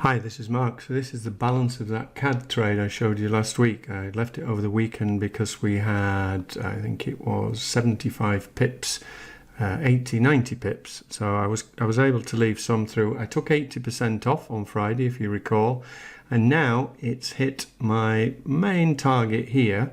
Hi, this is Mark. So this is the balance of that CAD trade I showed you last week. I left it over the weekend because we had, I think it was 75 pips, 80, 90 pips. So I was able to leave some through. I took 80% off on Friday, if you recall, and now it's hit my main target here.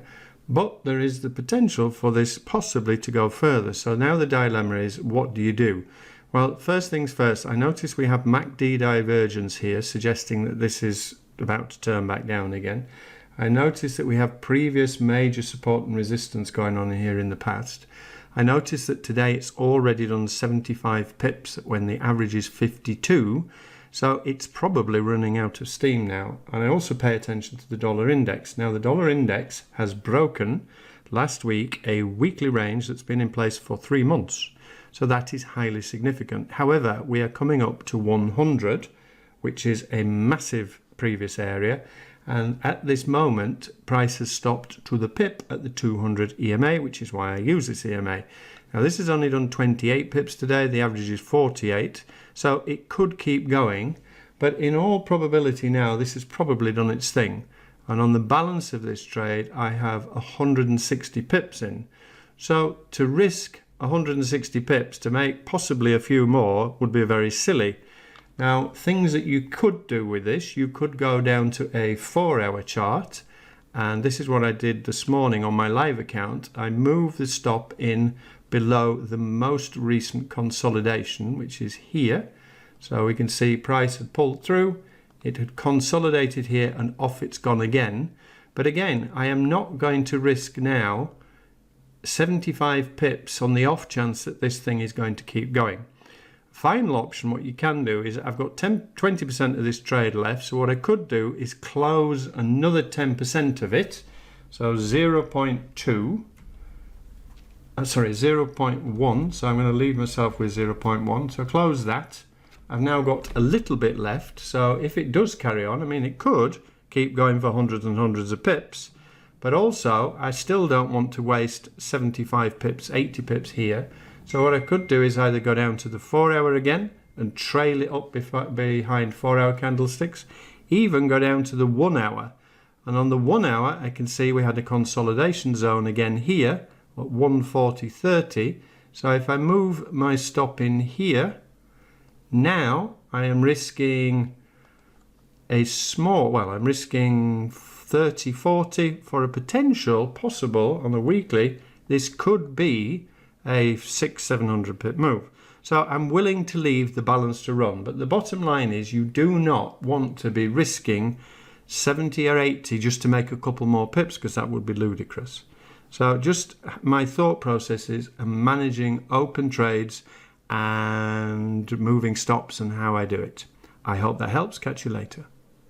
But there is the potential for this possibly to go further. So now the dilemma is, what do you do? Well, first things first, I notice we have MACD divergence here, suggesting that this is about to turn back down again. I notice that we have previous major support and resistance going on here in the past. I notice that today it's already done 75 pips when the average is 52. So it's probably running out of steam now. And I also pay attention to the dollar index. Now, the dollar index has broken last week a weekly range that's been in place for 3 months. So that is highly significant. However, we are coming up to 100, which is a massive previous area. And at this moment, price has stopped to the pip at the 200 EMA, which is why I use this EMA. Now, this has only done 28 pips today. The average is 48. So it could keep going. But in all probability now, this has probably done its thing. And on the balance of this trade, I have 160 pips in. So to risk 160 pips to make possibly a few more would be very silly. Now, things that you could do with this, you could go down to a 4-hour chart, and this is what I did this morning on my live account. I moved the stop in below the most recent consolidation, which is here. So we can see price had pulled through, it had consolidated here, and off it's gone again. But again, I am not going to risk now 75 pips on the off chance that this thing is going to keep going. Final option, what you can do is, I've got 20% of this trade left, so what I could do is close another 10% of it. So 0.1, so I'm going to leave myself with 0.1, so close that. I've now got a little bit left, so if it does carry on, I mean, it could keep going for hundreds and hundreds of pips. But also, I still don't want to waste 75 pips, 80 pips here. So what I could do is either go down to the 4-hour again and trail it up behind 4-hour candlesticks, even go down to the 1-hour. And on the 1-hour, I can see we had a consolidation zone again here at 140.30. So if I move my stop in here, now I am risking a small, well, I'm risking 30, 40 for a potential possible on a weekly. This could be a 600-700 pip move. So I'm willing to leave the balance to run. But the bottom line is, you do not want to be risking 70 or 80 just to make a couple more pips, because that would be ludicrous. So just my thought process is managing open trades and moving stops and how I do it. I hope that helps. Catch you later.